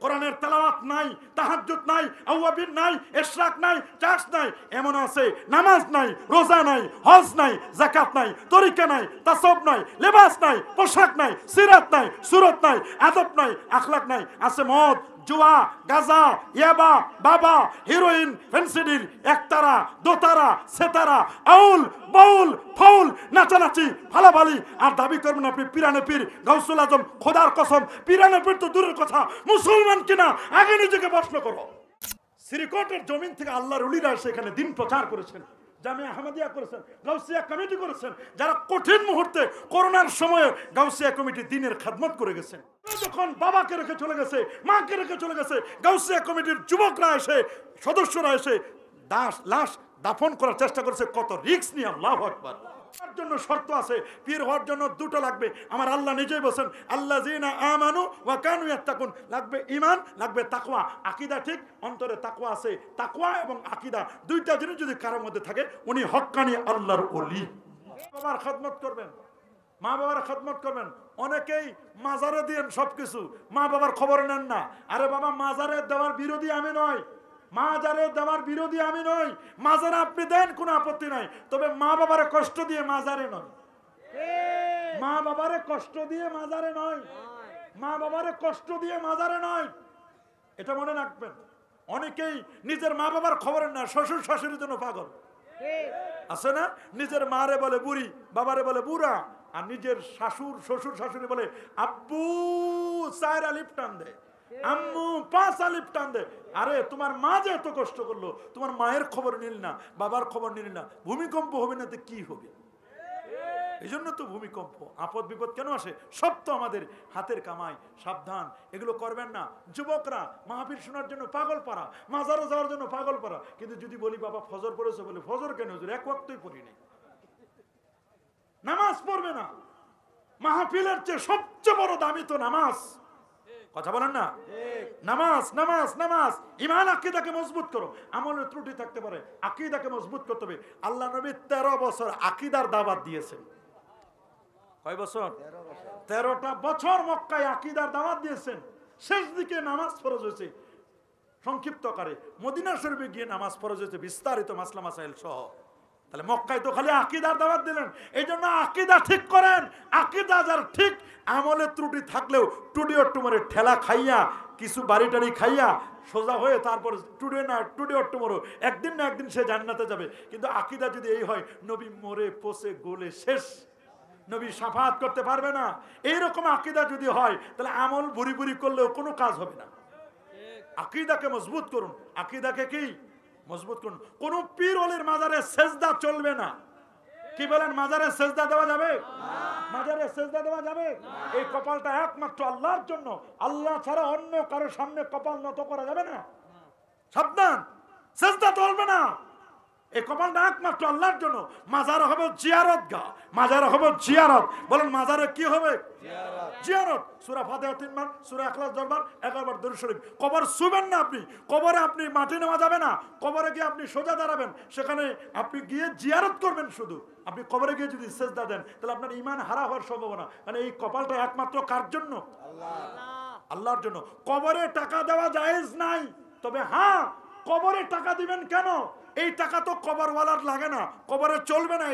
কোরআনের তেলাওয়াত নাই, তাহাজ্জুদ নাই, আওয়াবিন নাই, ইশরাক নাই, চার্চ নাই, এমন আছে নামাজ নাই, রোজা নাই, হজ নাই, যাকাত নাই, তরিকা নাই, তাসাউফ নাই, লেবাস নাই, পোশাক নাই, সিরাত নাই, সুরত নাই, আদব নাই, আখলাক নাই, আছে মদ, জুয়া, গাজা, ইয়াবা, বাবা, হিরোইন, ফেন্সিডিল, একতারা, দোতারা, সেতারা, আউল, বাউল, ফাউল, নাচানাচি, ফালাফালি। আর দাবি করবেন আপনি পিরানে পীর, গাউসুল আজম, খোদার কসম, পিরানে পীর তো দূরের কথা, মুসলমান কিনা আগে নিজেকে প্রশ্ন করো। শ্রীকোটের জমিন থেকে আল্লাহর ওলিরা সেখানে দিন প্রচার করেছেন, জামিয়া আহমদিয়া করেছেন, গাউসিয়া কমিটি করেছেন, যারা কঠিন মুহূর্তে করোনার সময়ে গাউসিয়া কমিটি দিনের খেদমত করে গেছেন। যখন বাবাকে রেখে চলে গেছে, মাকে রেখে চলে গেছে, গাউসিয়া কমিটির যুবকরা এসে, সদস্যরা এসে লাশ দাফন করার চেষ্টা করেছে। কত রিস্ক নিয়ে, আল্লাহু আকবার। তার জন্য শর্ত আছে, পীর হওয়ার জন্য দুটো লাগবে। আমার আল্লাহ নিজেই বলেন, আল্লাযীনা আমানু ওয়া কানু ইয়াত্তাকুন, লাগবে ঈমান, লাগবে তাকওয়া। আকীদা ঠিক, অন্তরে তাকওয়া আছে। তাকওয়া এবং আকীদা দুইটা জিনিস যদি কারোর মধ্যে থাকে, উনি হক্কানি আল্লাহর ওলি। বাবার খেদমত করবেন, মা বাবার খেদমত করবেন। অনেকেই মাজারে দেন সবকিছু, মা বাবার খবর নেন না। আরে বাবা, মাজারে দেওয়ার বিরোধী আমি নয়, মাজারে দেওয়ার বিরোধী আমি নই। মাজারে আপনি দেন, কোনো আপত্তি নাই, তবে মা বাবারে কষ্ট দিয়ে মাজারে নয়। মা বাবারে কষ্ট দিয়ে মাজারে নয়, মা বাবারে কষ্ট দিয়ে মাজারে নয়, এটা মনে রাখবেন। অনেকেই নিজের মা বাবার খবর না, শ্বশুর শাশুড়ির জন্য পাগল আছে না? নিজের মারে বলে বুড়ি, বাবারে বলে বুড়া, আর নিজের শ্বশুর শাশুড়ি বলে আব্বু 4 আলিফ টান দে, আম্মু 5 আলিফ টান দে। আরে তোমার মা যে এত কষ্ট করলো, তোমার মায়ের খবর নিল না, বাবার খবর নিল না, ভূমিকম্প হবে না তো কি হবে? এই জন্য তো ভূমিকম্প, আপদ বিপদ কেন আসে? সব তো আমাদের হাতের কামাই। সাবধান, এগুলো করবেন না। যুবকরা মাহফিল শোনার জন্য পাগল পারা, মাজারে যাওয়ার জন্য পাগল পারা, কিন্তু যদি বলি বাবা ফজর পড়েছে, বলে ফজর কেন হুজুর? এক ওয়াক্তই পড়িনি। নামাজ পড়বে না। মাহফিলের চেয়ে সবচেয়ে বড় দামি তো নামাজ। কথা বলেন না? নামাজ, নামাজ, নামাজ। ঈমান আকীদাকে মজবুত করো। আমলের ত্রুটি থাকতে পারে, আকীদাকে মজবুত করতে হবে। আল্লাহ নবী 13 বছর আকীদার দাওয়াত দিয়েছেন। কয় বছর? 13টা বছর মক্কায় আকীদার দাওয়াত দিয়েছেন। শেষ দিকে নামাজ ফরজ হয়েছে সংক্ষিপ্ত আকারে, মদিনা শরীফে গিয়ে নামাজ ফরজ হয়েছে বিস্তারিত মাসলা মাসাইল সহ। তাহলে মক্কায় তো খালি আকীদার দাওয়াত দিলেন। এই জন্য আকীদা ঠিক করেন। আকীদা যার ঠিক, আমলে ত্রুটি থাকলেও টুডিও টুমরে ঠেলা খাইয়া, কিছু বাড়ি টাড়ি খাইয়া সোজা হয়ে তারপর টুডিও টুমরো একদিন না একদিন সে জান্নাতে যাবে। কিন্তু আকীদা যদি এই হয়, নবী মরে পচে গলে শেষ, নবী শাফাআত করতে পারবে না। এইরকম আকীদা যদি হয়, তাহলে আমল বুড়ি বুড়ি করলেও কোনো কাজ হবে না। আকীদাকে মজবুত করুন। আকীদাকে কি মজবুত করুন। কোন পীর ওলির মাজারে সেজদা চলবে না। কি বলেন? মাজারে সেজদা দেওয়া যাবে? মাজারে সেজদা দেওয়া যাবে? এই কপালটা একমাত্র আল্লাহর জন্য। আল্লাহ ছাড়া অন্য কারো সামনে কপাল নত করা যাবে না। সাবধান, সেজদা চলবে না। এই কপালটা একমাত্র আল্লাহর জন্য। মাজার হবে জিয়ারত গা, মাজার হবে জিয়ারত। বলেন মাজারে কি হবে? জিয়ারত। সূরা ফাতিহা 3 বার, সূরা ইখলাস 10 বার, 11 বার দরুদ শরীফ। কবর ছুবেন না আপনি। কবরে আপনি মাটি নেওয়া যাবে না। কবরে গিয়ে আপনি সোজা দাঁড়াবেন, সেখানে আপনি গিয়ে জিয়ারত করবেন শুধু। আপনি কবরে গিয়ে যদি সেজদা দেন, তাহলে আপনার ঈমান হারা হওয়ার সম্ভাবনা। মানে এই কপালটা একমাত্র কার জন্য? আল্লাহর জন্য। কবরে টাকা দেওয়া জায়েজ নাই। তবে হ্যাঁ, কবরে টাকা দিবেন কেন? এই টাকা তো কবরওয়ালার লাগে না, কবরে চলবে না।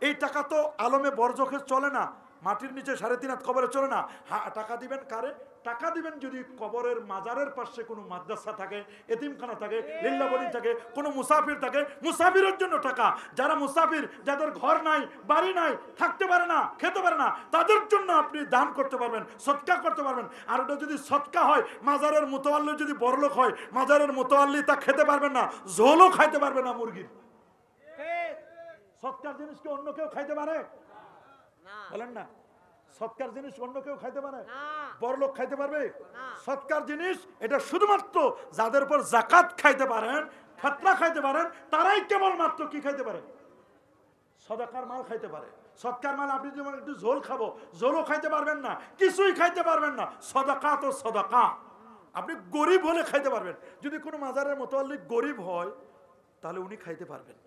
এই টাকা তো আলমে বরজখে চলে না, মাটির নিচে 3.5 হাত কবরে চলে না। হ্যাঁ, টাকা দিবেন কারে? টাকা দিবেন যদি কবরের মাজারের পাশে কোনো মাদ্রাসা থাকে, এতিমখানা থাকে, লিল্লাবনি থাকে, কোনো মুসাফির থাকে, মুসাফিরের জন্য টাকা। যারা মুসাফির, যাদের ঘর নাই, বাড়ি নাই, থাকতে পারে না, খেতে পারে না, তাদের জন্য আপনি দান করতে পারবেন, সদকা করতে পারবেন। আর ওটা যদি সদকা হয়, মাজারের মুতাওয়াল্লি যদি বড়লোক হয়, মাজারের মুতাওয়াল্লি তা খেতে পারবেন না, ঝোলও খাইতে পারবে না মুরগির। সদকার জিনিস কি অন্য কেউ খাইতে পারে? বলেন না। সৎকার জিনিস অন্য কেউ খাইতে পারে? বড়লোক খাইতে পারবে? সৎকার জিনিস এটা শুধুমাত্র যাদের উপর যাকাত খাইতে পারেন, ফিতরা খাইতে পারেন, তারাই কেবলমাত্র কি খাইতে পারে? সদাকার মাল খাইতে পারে। সৎকার মাল আপনি যেমন একটু ঝোল খাবো, ঝোলও খাইতে পারবেন না, কিছুই খাইতে পারবেন না। সদাকা তো সদাকা। আপনি গরিব হলে খাইতে পারবেন। যদি কোনো মাজারের মুতাওয়াল্লি গরিব হয়, তাহলে উনি খাইতে পারবেন।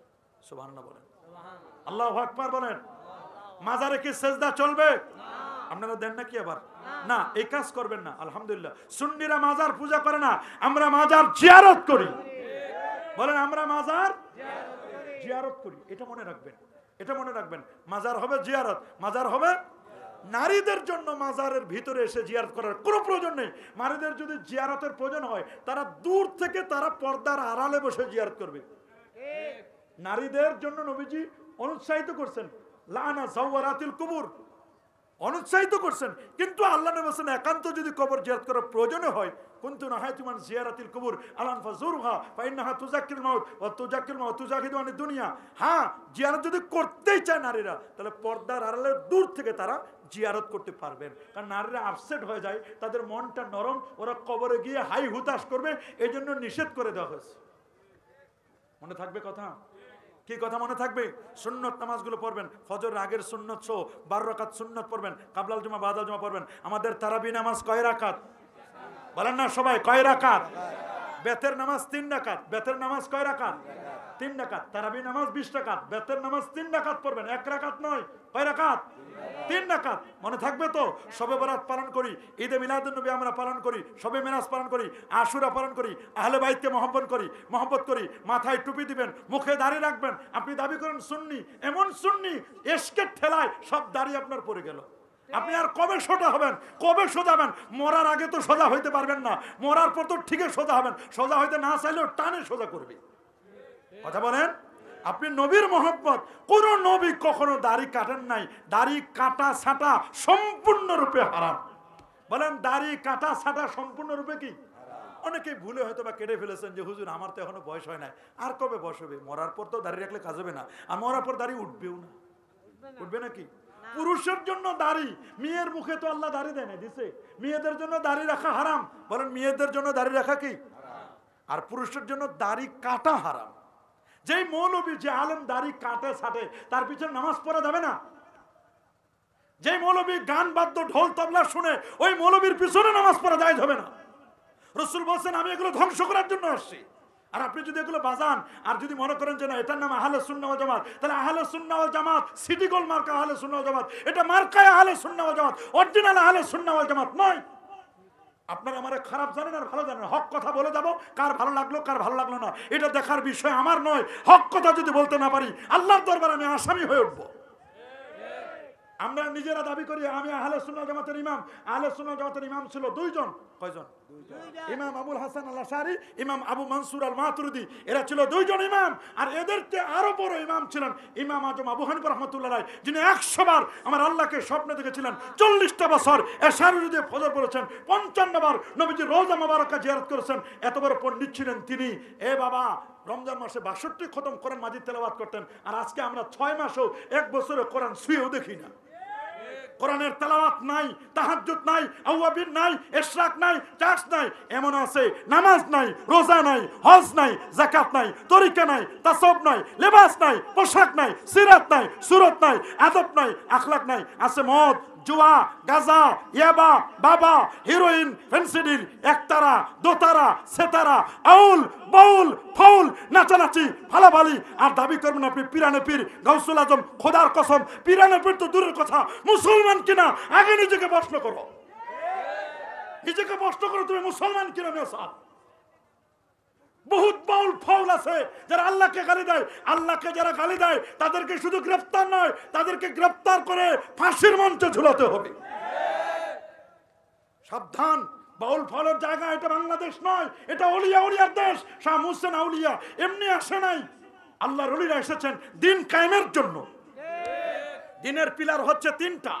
সুবহানাল্লাহ বলেন, আল্লাহু আকবার বলেন। মাজারে কি সেজদা চলবে? আপনারা দেন না কি আবার? না, এই কাজ করবেন না। আলহামদুলিল্লাহ, সুন্নিরা মাজার পূজা করে না, আমরা মাজার জিয়ারত করি। বলেন, আমরা মাজার জিয়ারত করি। এটা মনে রাখবেন, এটা মনে রাখবেন। মাজার হবে জিয়ারত, মাজার হবে। নারীদের জন্য মাজারের ভিতরে এসে জিয়ারত করার কোনো প্রয়োজন নেই। নারীদের যদি জিয়ারতের প্রয়োজন হয়, তারা দূর থেকে তারা পর্দার আড়ালে বসে জিয়ারত করবে। নারীদের জন্য নবীজি অনুৎসাহিত করছেন, লানা যাওয়ারাতিল কুবুর, অনুৎসাহিত করছেন। কিন্তু আল্লাহ নবী বলেন, একান্ত যদি কবর জিয়ারত করার প্রয়োজন হয়, কুনতু নাহাইতু আন জিয়ারাতিল কুবুর আলান ফাজুরহা ফাইন্নাহা তুযাক্কিরুল মাউত ওয়া তুযাক্কিরুল মাউত তুযাহিদু আনিদ দুনিয়া। হ্যাঁ, জিয়ারত যদি করতেই চায় নারীরা, তাহলে পর্দার আড়ালে দূর থেকে তারা জিয়ারত করতে পারবেন। কারণ নারীরা আপসেট হয়ে যায়, তাদের মনটা নরম, ওরা কবরে গিয়ে হাই হুতাশ করবে, এই জন্য নিষেধ করে দেওয়া হয়েছে। মনে থাকবে কথা? কি কথা মনে থাকবে? সুন্নত নামাজগুলো পড়বেন, ফজরের আগের সুন্নত সহ 12 রাকাত সুন্নত পড়বেন, কাবলাল জুমা বাদাল জুমা পড়বেন। আমাদের তারাবি নামাজ কয় রাকাত? বলেন না সবাই, কয় রাকাত? বেতের নামাজ 3 রাকাত। বেতের নামাজ কয় রাকাত? 3 রাকাত। তারাবি নামাজ 20 রাকাত। বেতের নামাজ 3 রাকাত পড়বেন, 1 রাকাত নয়। কয় রাকাত? 3 রাকাত। মনে থাকবে তো? শবে বরাত পালন করি, ঈদে মিলাদুন নবী আমরা পালন করি, শবে মেরাজ পালন করি, আশুরা পালন করি, আহলে বাইতকে মহব্বত করি, মাথায় টুপি দিবেন, মুখে দাড়ি রাখবেন। আপনি দাবি করেন সুন্নি, এমন সুন্নি এশকের ঠেলায় সব দাড়ি আপনার পড়ে গেল। আপনি আর কবে সোজা হবেন? কবে সোজা হবেন? মরার আগে তো সোজা হইতে পারবেন না, মরার পর তো ঠিকই সোজা হবেন। সোজা হইতে না চাইলেও টানে সোজা করবে। কথা বলেন। আপনি নবীর মহব্বত, কোন নবী কখনো দাড়ি কাটেন নাই। দাড়ি কাটা ছাটা সম্পূর্ণরূপে হারাম। বলেন, দাড়ি কাটা ছাটা সম্পূর্ণরূপে কি? অনেকে ভুলে হয়তো বা কেটে ফেলেছেন যে হুজুর আমার তো এখনো বয়স হয় নাই। আর কবে বয়স হবে? মরার পর তো দাড়ি রাখলে কাজ হবে না, আর মরার পর দাড়ি উঠবেও না। উঠবে নাকি? পুরুষের জন্য দাড়ি, মেয়ের মুখে তো আল্লাহ দাড়ি দেয় না, দিছে। মেয়েদের জন্য দাড়ি রাখা হারাম। বলেন, মেয়েদের জন্য দাড়ি রাখা কি? আর পুরুষের জন্য দাড়ি কাটা হারাম। যেই মৌলবী, যে আলেম দাড়ি কাটে ছাটে, তার পিছনে নামাজ পড়া যাবে না। যেই মৌলবী গান বাদ্য ঢোল তবলা শুনে, ওই মৌলবীর পিছনে নামাজ পড়া যায় হবে না। রাসূল বলেন, আমি এগুলো ধ্বংস করার জন্য আসছি। আর আপনি যদি এগুলো বাজান, আর যদি মনে করেন যে না এটার নাম আহলে সুন্নাহ ওয়াল জামাত, তাহলে আহলে সুন্নাহ ওয়াল জামাত সিটি গোল মার্কা আহলে সুন্নাহ ওয়াল জামাত, এটা মার্কায় আহলে সুন্নাহ ওয়াল জামাত, অরিজিনাল আহলে সুন্নাহ ওয়াল জামাত নয়। আপনারা আমারে খারাপ জানেন আর ভালো জানেন, হক কথা বলে যাবো, কার ভালো লাগলো কার ভালো লাগলো না এটা দেখার বিষয় আমার নয়। হক কথা যদি বলতে না পারি, আল্লাহর দরবারে আমি আসামি হয়ে উঠবো। আমরা নিজেরা দাবি করি আমি আহলে সুন্নাহ জামাতের ইমাম। আহলে সুন্নাহ জামাতের ইমাম ছিল 2 জন। কয়জন? ইমাম আবুল হাসান আল আশআরী, ইমাম আবু মনসুর আল মাতুরিদি, এরা ছিল 2 জন ইমাম। আর এদেরকে আরো বড় ইমাম ছিলেন ইমাম আজম আবু হানিফা রাহমাতুল্লাহ আলাইহি, যিনি 100 বার আমার আল্লাহকে স্বপ্নে দেখেছিলেন, 40টা বছর এশার দিয়ে ফজর পড়েছেন, 55 বার নবীজির রওজা মুবারাকা জিয়ারত করেছেন। এত বড় পণ্ডিত ছিলেন তিনি। এ বাবা, রমজান মাসে 62 খতম কোরআন মাজিদ তেলাওয়াত করতেন। আর আজকে আমরা 6 মাসেও 1 বছরে কোরআন ছুঁয়েও দেখি না। কোরআনের তেলাওয়াত নাই, তাহাজ্জুদ নাই, আওয়াবিন নাই, ইশরাক নাই, চাষ নাই, এমন আছে নামাজ নাই, রোজা নাই, হজ নাই, যাকাত নাই, তরিকা নাই, তাসাউফ নাই, লেবাস নাই, পোশাক নাই, সিরাত নাই, সুরত নাই, আদব নাই, আখলাক নাই। আছে মদ, জুয়া, গাজা, ইয়াবা, বাবা, হিরোইন, ফেন্সিডিল, একতারা, দোতারা, সেতারা, আউল, বাউল, ফাউল, নাচানাচি, ফালাফালি। আর দাবি করবেন আপনি পিরানে পীর, গাউসুল আজম। খোদার কসম, পিরানে পীর তো দূরের কথা, মুসলমান কিনা আগে নিজেকে প্রশ্ন করো। নিজেকে প্রশ্ন করো, তুমি মুসলমান কিনা মেসাব। বহুত বাউল ফাউল আছে যারা আল্লাহকে গালি দেয়। আল্লাহকে যারা গালি দেয় তাদেরকে শুধু গ্রেফতার নয়, তাদেরকে গ্রেফতার করে ফাঁসির মঞ্চে ঝুলাতে হবে। সাবধান, বাউল ফাউলের জায়গা এটা বাংলাদেশ নয়, এটা আউলিয়া উলিয়ার দেশ। শাহ মুহসিন আউলিয়া এমনি আসে নাই, আল্লাহর ওলিরা এসেছেন দিন কায়েমের জন্য। দিনের পিলার হচ্ছে 3টা: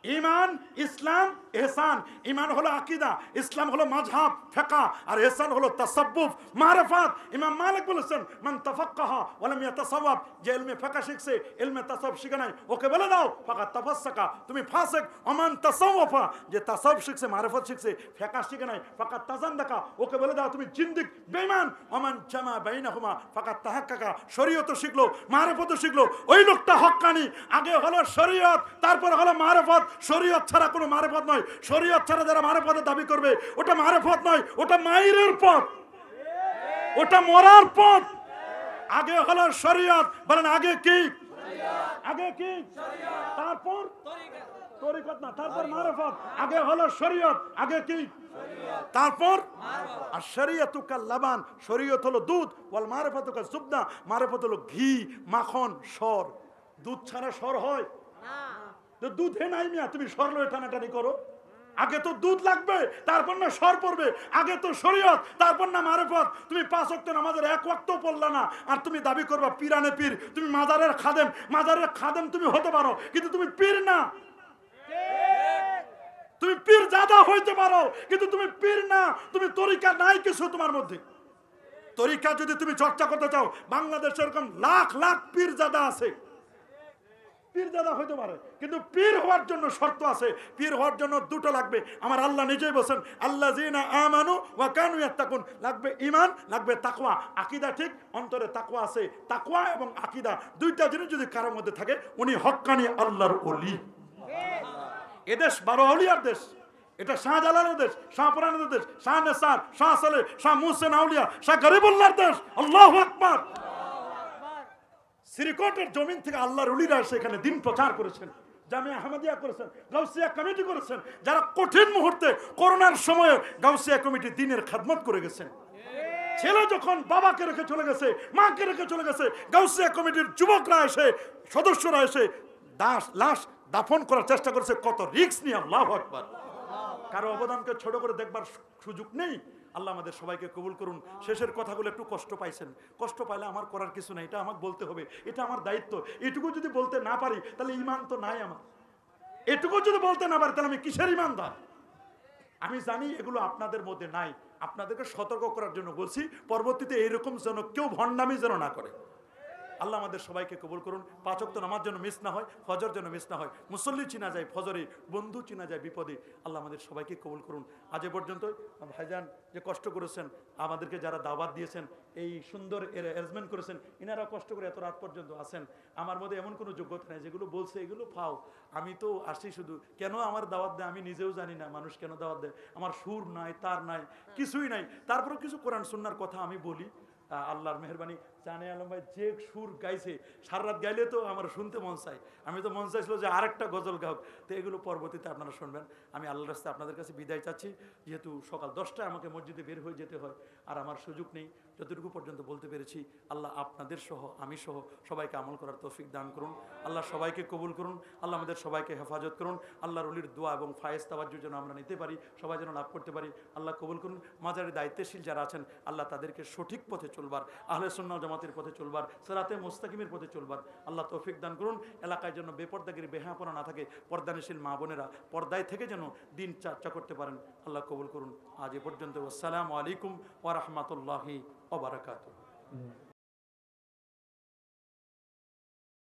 ঈমান, ইসলাম, ইহসান। ঈমান হলো আকীদা, ইসলাম হলো মাযহাব ফিকহ, আর ইহসান হলো তাসাব্বুফ মারিফাত। ইমাম মালিক বলেছেন, মান তাফাক্কাহা ওয়া লাম ইয়াতাসাওয়াব, যে ইলমে ফিকহ শিখছে ইলমে তাসাউফ শিখে নাই, ওকে বলে দাও ফাকাত তাফাসসাকা, তুমি ফাসিক। ওমান তাসাওয়াফা, যে তাসাউফ শিখছে মারিফাত শিখছে ফিকহ শিখে নাই, ফাকাত তাজান্দাকা, ওকে বলে দাও তুমি জিন্দিক বেঈমান। ওমান জামা বাইনাহুমা ফাকাত তাহাক্কাকা, শরীয়ত শিখলো মারিফাত শিখলো, ওই লোকটা হক্কানি। আগে হলো শরীয়ত, তারপর হলো মারিফাত। শরীয়ত ছাড়া কোনো মারিফত নয়। শরীয়ত ছাড়া যারা মারিফতের দাবি করবে, ওটা মারিফত নয়, ওটা মাইরের পথ, ওটা মরার পথ। আগে হলো শরীয়ত। বলেন আগে কি? আগে কি? তারপর তরিকত না, তারপর মারিফত। আগে হলো শরীয়ত, আগে কি? তারপর আর শরীয়তুকা লাবান, শরীয়ত হলো দুধ, ওয়াল মারিফাতুকা জুবনা, মারিফত হলো ঘি, মাখন, সর। দুধ ছাড়া সর হয় না? তো দুধে নাই মিয়া, তুমি সর লয়ে টানাটানি করো। আগে তো দুধ লাগবে, তারপর না সর পড়বে। আগে তো শরীয়ত, তারপর না মারিফত। তুমি 5 ওয়াক্ত নামাজের 1 ওয়াক্ত পড়লা না, আর তুমি দাবি করবা পীরানে পীর। তুমি মাজারের খাদেম, মাজারের খাদেম তুমি হতে পারো, কিন্তু তুমি পীর না। তুমি পীর জাদা হইতে পারো, কিন্তু তুমি পীর না। তুমি তরিকা নাই কিছু তোমার মধ্যে। তরিকা যদি তুমি চর্চা করতে চাও, বাংলাদেশে এরকম লাখ লাখ পীর জাদা আছে। পীর জাদা হইতে পারে, কিন্তু পীর হওয়ার জন্য শর্ত আছে। পীর হওয়ার জন্য দুটো লাগবে। আমার আল্লাহ নিজেই বলেন, আল্লাযীনা আমানু ওয়া কানু ইয়াত্তাকুন। লাগবে ঈমান, লাগবে তাকওয়া। আকীদা ঠিক, অন্তরে তাকওয়া আছে। তাকওয়া এবং আকীদা দুইটা জিনিস যদি কারোর মধ্যে থাকে, উনি হক্কানি আল্লাহর ওলি। এদেশ 12 আউলিয়ার দেশ। এটা শাহজালালের দেশ, শাহপুরানের দেশ, শাহ নেসার, শাহ সালেহ, শাহ মুহসিন আউলিয়া, শাহ গরিবুল্লাহর দেশ। আল্লাহু আকবার। শ্রীকোটের জমিন থেকে আল্লাহর ওলিরা এসে এখানে দিন প্রচার করেছেন, জামিয়া আহমদিয়া করেছেন, গাউসিয়া কমিটি করেছেন। যারা কঠিন মুহূর্তে করোনার সময়ে গাউসিয়া কমিটি দিনের খেদমত করে গেছেন। ছেলে যখন বাবাকে রেখে চলে গেছে, মাকে রেখে চলে গেছে, গাউসিয়া কমিটির যুবকরা এসে, সদস্যরা এসে লাশ দাফন করার চেষ্টা করেছে। কত রিস্ক নিয়ে। আল্লাহু আকবার। কারো অবদানকে ছোট করে দেখবার সুযোগ নেই। আল্লাহ আমাদের সবাইকে কবুল করুন। শেষের কথাগুলো একটু কষ্ট পাইছেন, কষ্ট পাইলে আমার করার কিছু নাই, এটা আমাকে বলতে হবে, এটা আমার দায়িত্ব। এটুকু যদি বলতে না পারি তাহলে ঈমান তো নাই আমার। এটুকু যদি বলতে না পারি তাহলে আমি কিসের ঈমানদার? আমি জানি এগুলো আপনাদের মধ্যে নাই, আপনাদেরকে সতর্ক করার জন্য বলছি, পরবর্তীতে এইরকম যেন কেউ ভণ্ডামি যেন না করে। আল্লাহ আমাদের সবাইকে কবুল করুন। 5 ওয়াক্ত নামাজ যেন মিস না হয়, ফজর যেন মিস না হয়, মুসল্লি চিনা যায় ফজরে, বন্ধু চিনা যায় বিপদে। আল্লাহ আমাদের সবাইকে কবুল করুন। আজ এ পর্যন্ত ভাইজান যে কষ্ট করেছেন, আমাদেরকে যারা দাওয়াত দিয়েছেন, এই সুন্দর অ্যারেঞ্জমেন্ট করেছেন, ইনারা কষ্ট করে এত রাত পর্যন্ত আছেন। আমার মধ্যে এমন কোনো যোগ্যতা নেই, যেগুলো বলছে এগুলো ফাও। আমি তো আসি শুধু, কেন আমার দাওয়াত দেয় আমি নিজেও জানি না। মানুষ কেন দাওয়াত দেয়? আমার সুর নাই, তার নাই, কিছুই নাই। তারপরেও কিছু কোরআন সুন্নাহর কথা আমি বলি। আল্লাহর মেহরবানি, জানে আলম ভাই যে সুর গাইছে, সারা রাত গাইলে তো আমার শুনতে মন চাই। আমি তো মন চাইছিল যে আরেকটা গজল গাওক। তো এগুলো পরবর্তীতে আপনারা শুনবেন। আমি আল্লাহর রাস্তায় আপনাদের কাছে বিদায় চাচ্ছি, যেহেতু সকাল 10টায় আমাকে মসজিদে বের হয়ে যেতে হয়, আর আমার সুযোগ নেই। যতটুকু পর্যন্ত বলতে পেরেছি, আল্লাহ আপনাদের সহ, আমি সহ সবাইকে আমল করার তৌফিক দান করুন। আল্লাহ সবাইকে কবুল করুন। আল্লাহ আমাদের সবাইকে হেফাজত করুন। আল্লাহর ওলির দোয়া এবং ফায়েজ তাওয়াজ্জুহ যেন আমরা নিতে পারি, সবাই যেন লাভ করতে পারি। আল্লাহ কবুল করুন। মাজারের দায়িত্বশীল যারা আছেন, আল্লাহ তাদেরকে সঠিক পথে চলবার, আহলে সুন্নাহ জামাতের পথে চলবার, সিরাতে মুস্তাকিমের পথে চলবার আল্লাহ তৌফিক দান করুন। এলাকায় যেন বেপরদাগিরি, বেহায়াপনা না থাকে। পর্দানশীল মা বোনেরা পর্দায় থেকে যেন দিন চর্চা করতে পারেন। আল্লাহ কবুল করুন। আজ এ পর্যন্ত। আসসালামু আলাইকুম ওয়া রাহমাতুল্লাহি ওয়া বারাকাতুহু।